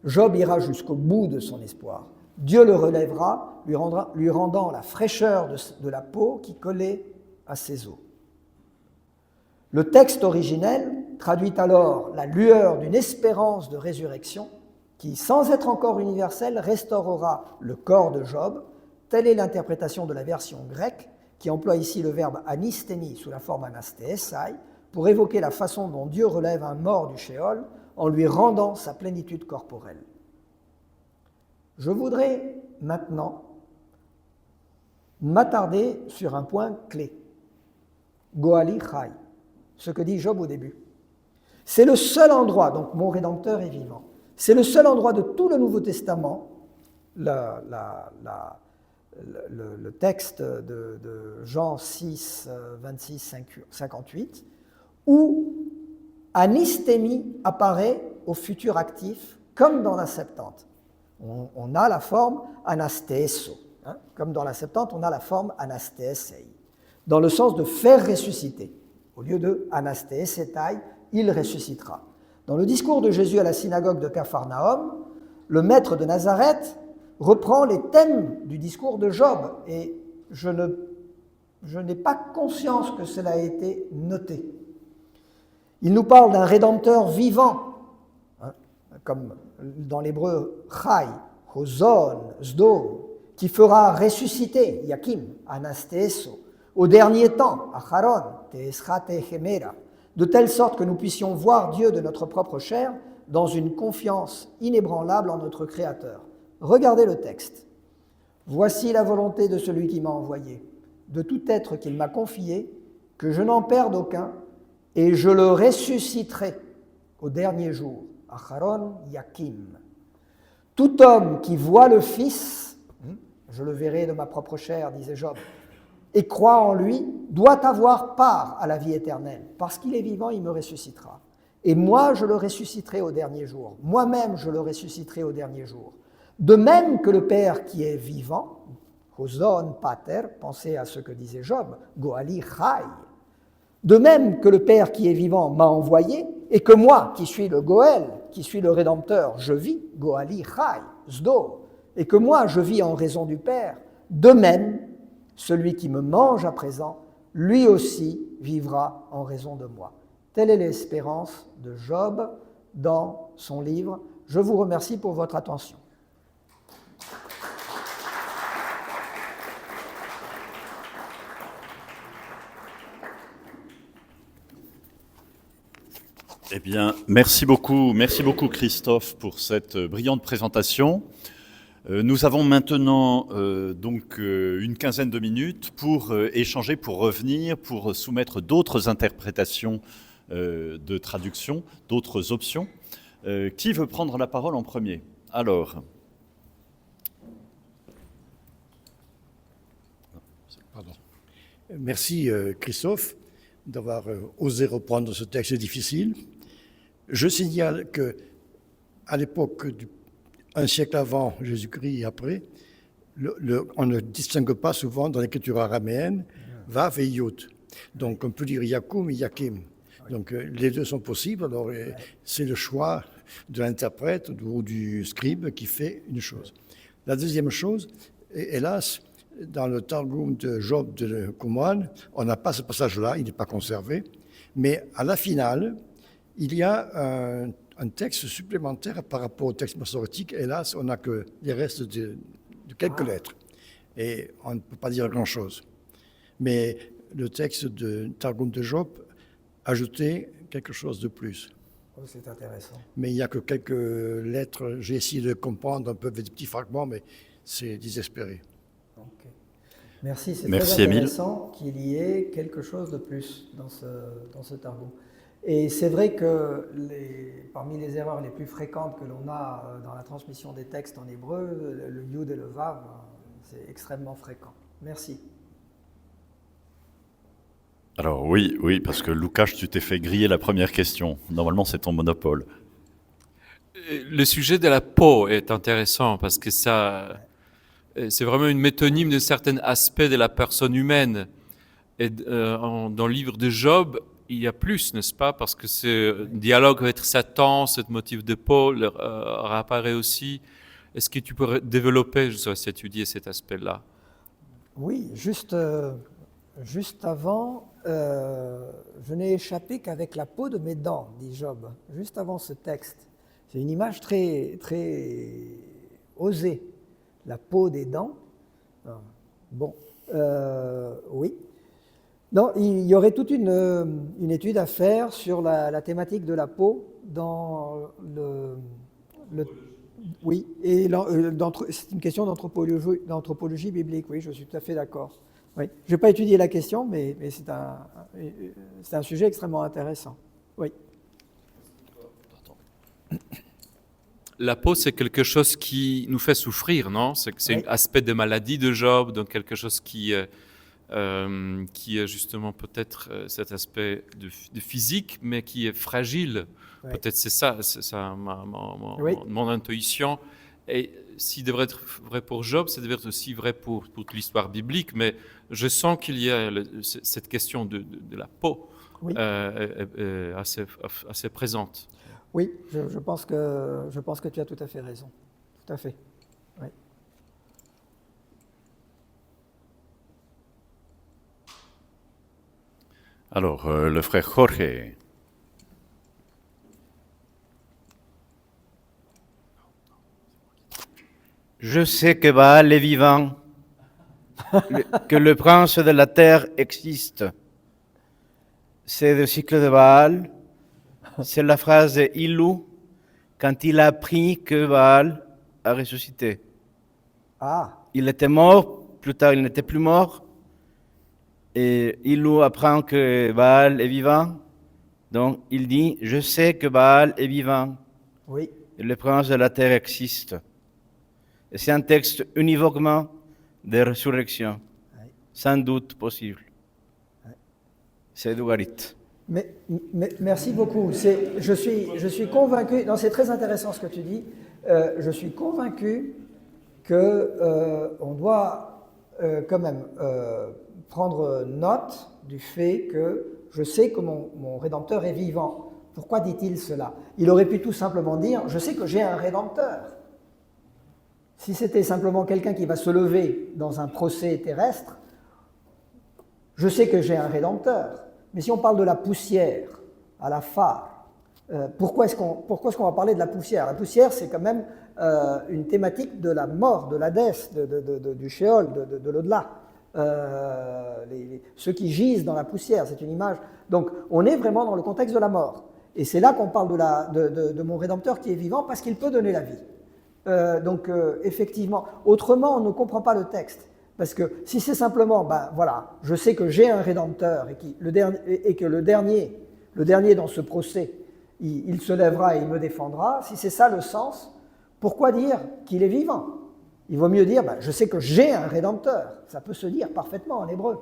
Job ira jusqu'au bout de son espoir. Dieu le relèvera, lui rendant la fraîcheur de la peau qui collait à ses os. Le texte originel traduit alors la lueur d'une espérance de résurrection qui, sans être encore universelle, restaurera le corps de Job. Telle est l'interprétation de la version grecque qui emploie ici le verbe anisténi sous la forme anastéesai pour évoquer la façon dont Dieu relève un mort du Sheol en lui rendant sa plénitude corporelle. Je voudrais maintenant m'attarder sur un point clé. Goali Chai, ce que dit Job au début. C'est le seul endroit, donc mon Rédempteur est vivant, c'est le seul endroit de tout le Nouveau Testament, le texte de Jean 6, 26, 58, où anistémie apparaît au futur actif, comme dans la Septante. On a la forme anastéso, comme dans la Septante, on a la forme anastései, dans le sens de faire ressusciter. Au lieu de anastésetai, il ressuscitera. Dans le discours de Jésus à la synagogue de Capharnaüm, le maître de Nazareth reprend les thèmes du discours de Job, et je n'ai pas conscience que cela ait été noté. Il nous parle d'un Rédempteur vivant, comme dans l'hébreu Chai, Hozon, Zdo, qui fera ressusciter, Yakim, Anastéso, au dernier temps, Acharon, Teeschate Chemera, de telle sorte que nous puissions voir Dieu de notre propre chair dans une confiance inébranlable en notre Créateur. Regardez le texte. « Voici la volonté de celui qui m'a envoyé, de tout être qu'il m'a confié, que je n'en perde aucun, et je le ressusciterai au dernier jour. » Acharon Yakim. Tout homme qui voit le Fils, je le verrai de ma propre chair, disait Job, et croit en lui, doit avoir part à la vie éternelle. Parce qu'il est vivant, il me ressuscitera. Et moi, je le ressusciterai au dernier jour. Moi-même, je le ressusciterai au dernier jour. De même que le Père qui est vivant, Hozon Pater, pensez à ce que disait Job, Goali Chai, De même que le Père qui est vivant m'a envoyé, et que moi, qui suis le Goël, qui suis le Rédempteur, je vis, Goali Chai, Zdo, et que moi, je vis en raison du Père, de même, celui qui me mange à présent, lui aussi vivra en raison de moi. Telle est l'espérance de Job dans son livre. Je vous remercie pour votre attention. Eh bien, merci beaucoup Christophe pour cette brillante présentation. Nous avons maintenant une quinzaine de minutes pour échanger, pour revenir, pour soumettre d'autres interprétations de traduction, d'autres options. Qui veut prendre la parole en premier? Alors. Pardon. Merci Christophe d'avoir osé reprendre ce texte difficile. Je signale que à l'époque, un siècle avant Jésus-Christ et après, on ne distingue pas souvent dans l'écriture araméenne Vav et Yod. Donc on peut dire Yakum et Yakim. Donc les deux sont possibles. Alors c'est le choix de l'interprète ou du scribe qui fait une chose. La deuxième chose, hélas, dans le Targum de Job de Qumran, on n'a pas ce passage-là, il n'est pas conservé. Mais à la finale, il y a un texte supplémentaire par rapport au texte massorétique. Hélas, on n'a que les restes de quelques lettres. Et on ne peut pas dire grand-chose. Mais le texte de Targum de Job ajoutait quelque chose de plus. Oh, c'est intéressant. Mais il n'y a que quelques lettres. J'ai essayé de comprendre un peu des petits fragments, mais c'est désespéré. Okay. Merci, c'est Merci, très intéressant qu'il y ait quelque chose de plus dans ce Targum. Et c'est vrai que parmi les erreurs les plus fréquentes que l'on a dans la transmission des textes en hébreu, le Yud et le Vav, c'est extrêmement fréquent. Merci. Alors oui, parce que Loukas, tu t'es fait griller la première question. Normalement, c'est ton monopole. Le sujet de la peau est intéressant parce que ça, c'est vraiment une métonyme de certains aspects de la personne humaine. Et dans le livre de Job, il y a plus, n'est-ce pas? Parce que ce dialogue avec Satan, ce motif de peau réapparaît aussi. Est-ce que tu pourrais développer, je sais, étudier cet aspect-là? Oui, juste avant, je n'ai échappé qu'avec la peau de mes dents, dit Job, juste avant ce texte. C'est une image très, très osée, la peau des dents. Bon, oui. Non, il y aurait toute une étude à faire sur la thématique de la peau dans oui, et c'est une question d'anthropologie biblique, oui, je suis tout à fait d'accord. Oui. Je n'ai pas étudié la question, mais c'est un sujet extrêmement intéressant. Oui. La peau, c'est quelque chose qui nous fait souffrir, non? C'est un aspect de maladie de Job, donc quelque chose qui est justement peut-être cet aspect de physique, mais qui est fragile. Ouais. Peut-être c'est ça mon intuition. Et s'il devrait être vrai pour Job, ça devrait être aussi vrai pour toute l'histoire biblique, mais je sens qu'il y a cette question de la peau oui. assez présente. Oui, je pense que tu as tout à fait raison. Tout à fait. Oui. Alors, le frère Jorge. Je sais que Baal est vivant, que le prince de la terre existe. C'est le cycle de Baal, c'est la phrase de Ilou quand il a appris que Baal a ressuscité. Ah. Il était mort, plus tard il n'était plus mort, et Ilou apprend que Baal est vivant, donc il dit « Je sais que Baal est vivant, oui. Et le prince de la terre existe ». Et c'est un texte univoquement de résurrection, oui. Sans doute possible. Oui. C'est Dougarit. Mais merci beaucoup. Je suis convaincu, non, c'est très intéressant ce que tu dis, je suis convaincu qu'on doit quand même prendre note du fait que je sais que mon Rédempteur est vivant. Pourquoi dit-il cela? Il aurait pu tout simplement dire, je sais que j'ai un Rédempteur. Si c'était simplement quelqu'un qui va se lever dans un procès terrestre, je sais que j'ai un Rédempteur. Mais si on parle de la poussière à la phare, pourquoi est-ce qu'on va parler de la poussière? La poussière, c'est quand même une thématique de la mort, de l'Hadès, du Sheol, de l'au-delà. Ceux qui gisent dans la poussière, c'est une image. Donc, on est vraiment dans le contexte de la mort. Et c'est là qu'on parle de mon Rédempteur qui est vivant parce qu'il peut donner la vie. Effectivement, autrement, on ne comprend pas le texte. Parce que si c'est simplement, voilà, je sais que j'ai un Rédempteur et que le dernier dans ce procès, il se lèvera et il me défendra, si c'est ça le sens, pourquoi dire qu'il est vivant? Il vaut mieux dire, je sais que j'ai un Rédempteur. Ça peut se dire parfaitement en hébreu.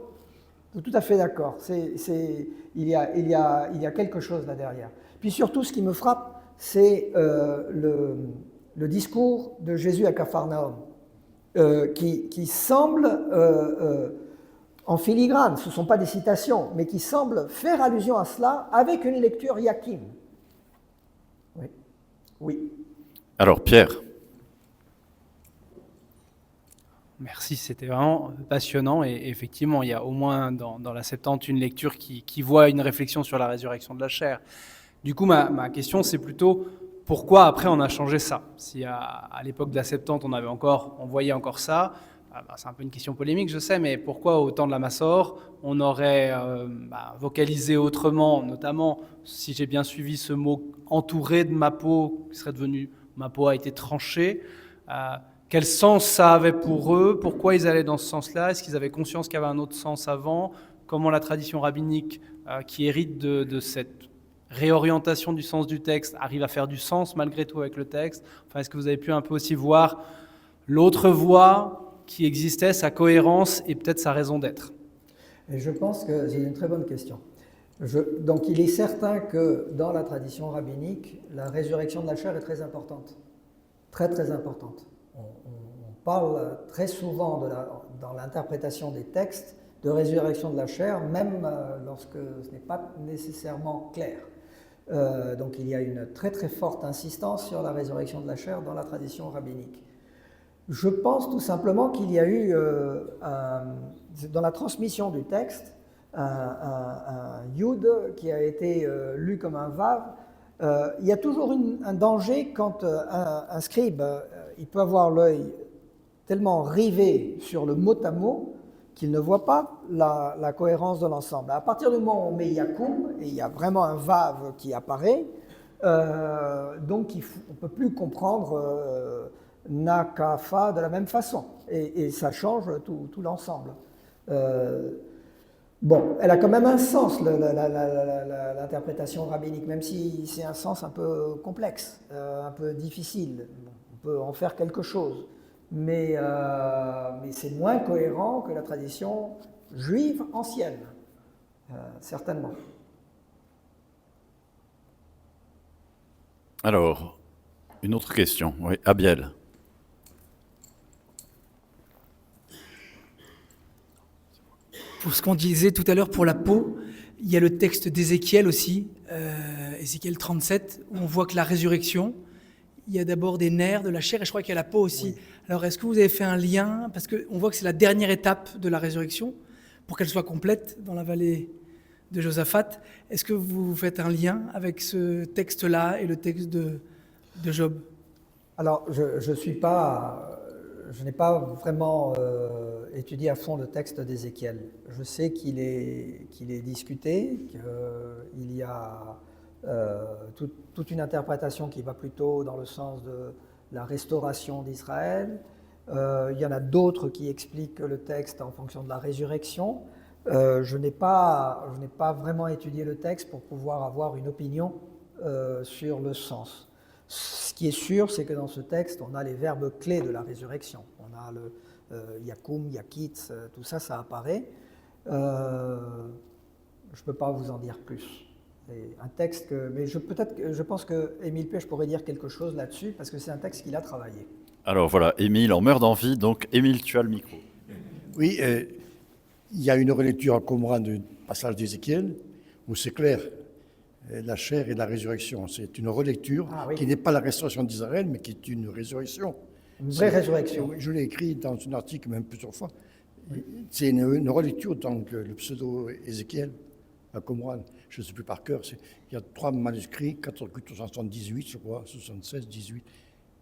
Je suis tout à fait d'accord. Il y a quelque chose là derrière. Puis surtout, ce qui me frappe, c'est le discours de Jésus à Capharnaüm, qui semble, en filigrane, ce ne sont pas des citations, mais qui semble faire allusion à cela avec une lecture Yakim. Oui. Alors, Pierre. Merci, c'était vraiment passionnant et effectivement, il y a au moins dans la Septante une lecture qui voit une réflexion sur la résurrection de la chair. Du coup, ma question, c'est plutôt pourquoi après on a changé ça? Si à l'époque de la Septante, on voyait encore ça, c'est un peu une question polémique, je sais, mais pourquoi au temps de la Massor, on aurait vocalisé autrement, notamment, si j'ai bien suivi ce mot, entouré de ma peau, qui serait devenu ma peau a été tranchée. Quel sens ça avait pour eux? Pourquoi ils allaient dans ce sens-là? Est-ce qu'ils avaient conscience qu'il y avait un autre sens avant? Comment la tradition rabbinique, qui hérite de cette réorientation du sens du texte, arrive à faire du sens malgré tout avec le texte? Enfin, est-ce que vous avez pu un peu aussi voir l'autre voie qui existait, sa cohérence et peut-être sa raison d'être? Et je pense que c'est une très bonne question. Donc il est certain que dans la tradition rabbinique, la résurrection de la chair est très importante. Très très importante. On parle très souvent dans l'interprétation des textes de résurrection de la chair, même lorsque ce n'est pas nécessairement clair. Donc il y a une très très forte insistance sur la résurrection de la chair dans la tradition rabbinique. Je pense tout simplement qu'il y a eu, dans la transmission du texte, un yud qui a été lu comme un vav. Il y a toujours un danger quand un scribe, il peut avoir l'œil tellement rivé sur le mot à mot qu'il ne voit pas la cohérence de l'ensemble. À partir du moment où on met yakum, et il y a vraiment un vav qui apparaît, donc on ne peut plus comprendre nakafa de la même façon, et ça change tout l'ensemble. Bon, elle a quand même un sens, l'interprétation rabbinique, même si c'est un sens un peu complexe, un peu difficile. On peut en faire quelque chose, mais c'est moins cohérent que la tradition juive ancienne, certainement. Alors, une autre question. Oui, Abiel. Pour ce qu'on disait tout à l'heure pour la peau, il y a le texte d'Ézéchiel aussi, Ézéchiel 37, où on voit que la résurrection, il y a d'abord des nerfs, de la chair, et je crois qu'il y a la peau aussi. Oui. Alors est-ce que vous avez fait un lien, parce qu'on voit que c'est la dernière étape de la résurrection, pour qu'elle soit complète dans la vallée de Josaphat, est-ce que vous faites un lien avec ce texte-là et le texte de Job? Alors, je n'ai pas vraiment étudié à fond le texte d'Ézéchiel. Je sais qu'il est discuté, qu'il y a toute une interprétation qui va plutôt dans le sens de la restauration d'Israël. Il y en a d'autres qui expliquent le texte en fonction de la résurrection. Je n'ai pas vraiment étudié le texte pour pouvoir avoir une opinion sur le sens. Ce qui est sûr, c'est que dans ce texte, on a les verbes clés de la résurrection. On a le yakum, yakitz, tout ça, ça apparaît. Je ne peux pas vous en dire plus. C'est un texte mais je pense que Émile Pech pourrait dire quelque chose là-dessus, parce que c'est un texte qu'il a travaillé. Alors voilà, Émile en meurt d'envie, donc Émile, tu as le micro. Oui, il y a une relecture en Qumran du passage d'Ézéchiel. où c'est clair, la chair et la résurrection. C'est une relecture oui. qui n'est pas la restauration d'Israël, mais qui est une résurrection. Une vraie résurrection. Je l'ai écrit dans un article, même plusieurs fois. C'est une relecture dans le pseudo-Ézéchiel à Qumran. Je ne sais plus par cœur. Il y a 3 manuscrits, 1478, je crois, 76, 18.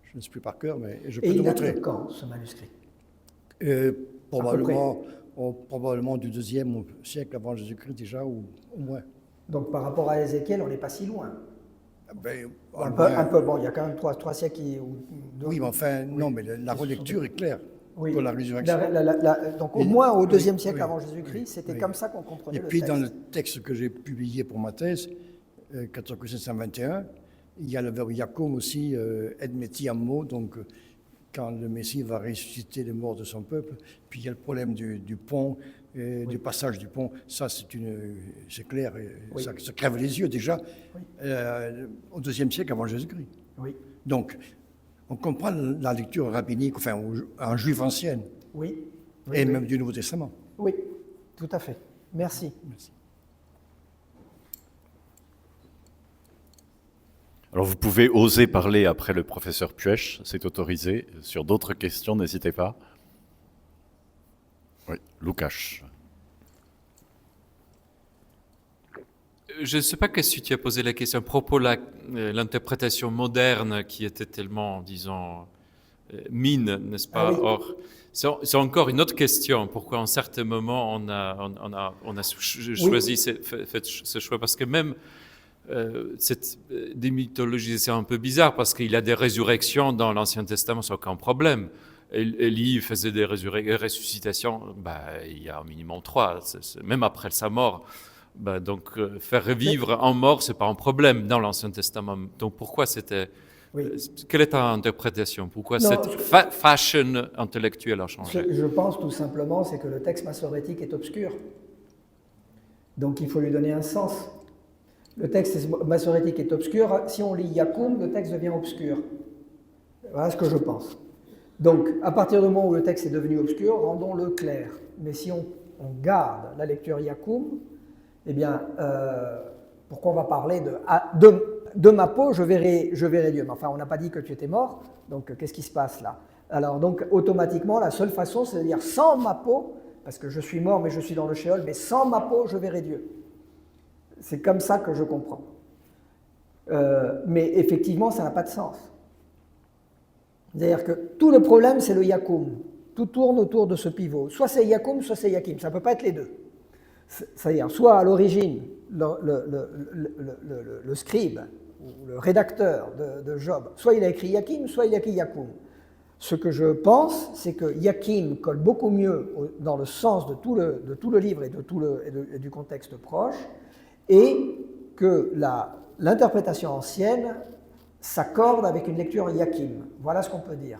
Je ne sais plus par cœur, mais je peux Et te il date montrer. de quand, ce manuscrit? Probablement du 2e siècle avant Jésus-Christ déjà, ou au moins. Donc par rapport à Ézéchiel, on n'est pas si loin. Ben, Un peu, bon, il y a quand même 3 siècles oui, mais enfin, non, mais la relecture est claire Oui. pour la résurrection. Donc au moins au 2e siècle oui, avant Jésus-Christ, c'était oui. comme ça qu'on comprenait Et le puis texte. dans le texte que j'ai publié pour ma thèse, 1421, il y a le verbe Yakum aussi, et meti ammo, donc quand le Messie va ressusciter les morts de son peuple. Puis il y a le problème du pont, du passage du pont. Ça, c'est clair, Oui. ça crève les yeux déjà Oui. au 2e siècle avant Jésus-Christ. Oui, Donc, on comprend la lecture rabbinique, enfin, en juif ancienne, oui. et oui. même du Nouveau Testament. Oui, tout à fait. Merci. Merci. Alors vous pouvez oser parler après le professeur Puech, c'est autorisé. Sur d'autres questions, n'hésitez pas. Oui, Łukasz. Je ne sais pas qu'est-ce que tu as posé la question à propos de l'interprétation moderne qui était tellement, disons, mine, n'est-ce pas? Ah oui. Or, c'est encore une autre question. Pourquoi, en certains moments, on a choisi fait ce choix? Parce que même cette démythologisation un peu bizarre, parce qu'il y a des résurrections dans l'Ancien Testament sans aucun problème. Élie faisait des ressuscitations, il y a au minimum 3, même après sa mort. Donc, faire revivre un mort, ce n'est pas un problème dans l'Ancien Testament. Donc, pourquoi c'était... Oui. Quelle est ta interprétation? Pourquoi Non, cette fashion intellectuelle a changé? Je pense tout simplement, c'est que le texte massorétique est obscur. Donc il faut lui donner un sens. Le texte massorétique est obscur. Si on lit Yakoum, le texte devient obscur. Voilà ce que je pense. Donc, à partir du moment où le texte est devenu obscur, rendons-le clair. Mais si on garde la lecture Yakoum, eh bien, pourquoi on va parler de ma peau, je verrai Dieu. Mais enfin, on n'a pas dit que tu étais mort, donc qu'est-ce qui se passe là? Alors, donc, automatiquement, la seule façon, c'est de dire sans ma peau, parce que je suis mort, mais je suis dans le Sheol, mais sans ma peau, je verrai Dieu. C'est comme ça que je comprends. Mais effectivement, ça n'a pas de sens. C'est-à-dire que tout le problème, c'est le Yakoum. Tout tourne autour de ce pivot. Soit c'est Yakoum, soit c'est Yakim. Ça ne peut pas être les deux. C'est-à-dire, soit à l'origine, le scribe, ou le rédacteur de Job, soit il a écrit Yakim, soit il a écrit Yakoum. Ce que je pense, c'est que Yakim colle beaucoup mieux dans le sens de tout le livre et du contexte proche, et que l'interprétation ancienne s'accorde avec une lecture Yakim. Voilà ce qu'on peut dire,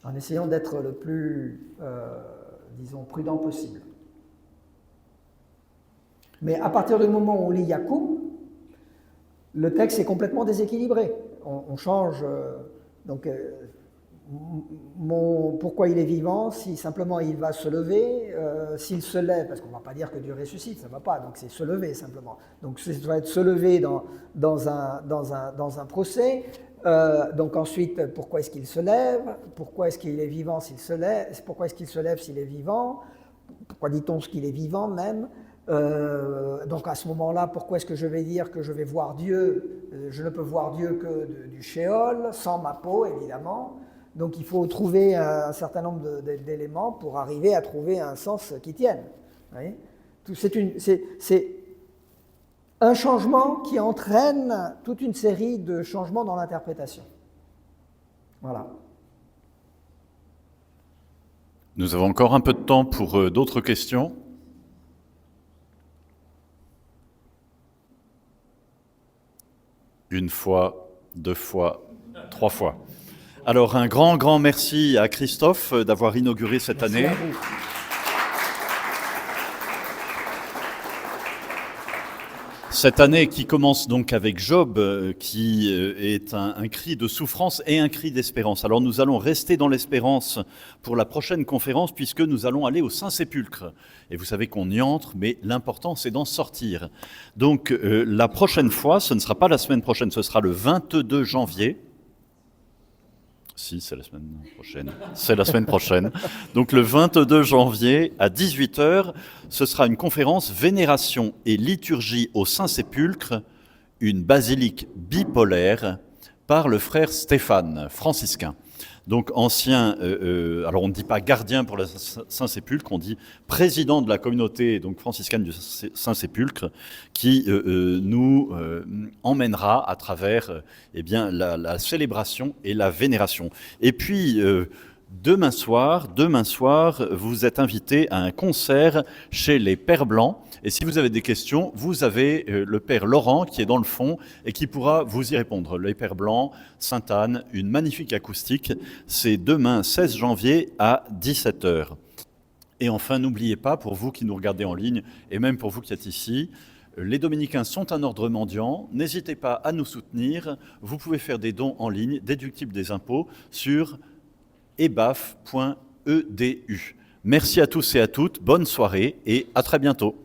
en essayant d'être le plus, disons, prudent possible. Mais à partir du moment où on lit Yakoum, le texte est complètement déséquilibré. On change... pourquoi il est vivant, si simplement il va se lever, s'il se lève, parce qu'on ne va pas dire que Dieu ressuscite, ça ne va pas, donc c'est se lever simplement. Donc ça va être se lever dans un procès, donc ensuite pourquoi est-ce qu'il se lève, pourquoi est-ce qu'il est vivant s'il se lève, pourquoi est-ce qu'il se lève s'il est vivant, pourquoi dit-on qu'il est vivant même, donc à ce moment-là, pourquoi est-ce que je vais dire que je vais voir Dieu, je ne peux voir Dieu que du Sheol, sans ma peau évidemment. Donc il faut trouver un certain nombre d'éléments pour arriver à trouver un sens qui tienne. C'est un changement qui entraîne toute une série de changements dans l'interprétation. Voilà. Nous avons encore un peu de temps pour d'autres questions. Une fois, 2 fois, 3 fois. Alors, un grand merci à Christophe d'avoir inauguré cette année. Merci à vous. Cette année qui commence donc avec Job, qui est un cri de souffrance et un cri d'espérance. Alors nous allons rester dans l'espérance pour la prochaine conférence, puisque nous allons aller au Saint-Sépulcre. Et vous savez qu'on y entre, mais l'important c'est d'en sortir. Donc la prochaine fois, ce ne sera pas la semaine prochaine, ce sera le 22 janvier. Si, c'est la semaine prochaine. C'est la semaine prochaine. Donc le 22 janvier à 18h, ce sera une conférence Vénération et liturgie au Saint-Sépulcre, une basilique bipolaire par le frère Stéphane, franciscain. Donc ancien, alors on ne dit pas gardien pour le Saint-Sépulcre, on dit président de la communauté donc franciscaine du Saint-Sépulcre, qui nous emmènera à travers eh bien, la célébration et la vénération. Et puis demain soir, vous êtes invités à un concert chez les Pères Blancs. Et si vous avez des questions, vous avez le Père Laurent qui est dans le fond et qui pourra vous y répondre. Les Pères Blancs, Sainte-Anne, une magnifique acoustique. C'est demain 16 janvier à 17h. Et enfin, n'oubliez pas, pour vous qui nous regardez en ligne, et même pour vous qui êtes ici, les Dominicains sont un ordre mendiant. N'hésitez pas à nous soutenir. Vous pouvez faire des dons en ligne, déductibles des impôts, sur ebaf.edu. Merci à tous et à toutes, bonne soirée et à très bientôt.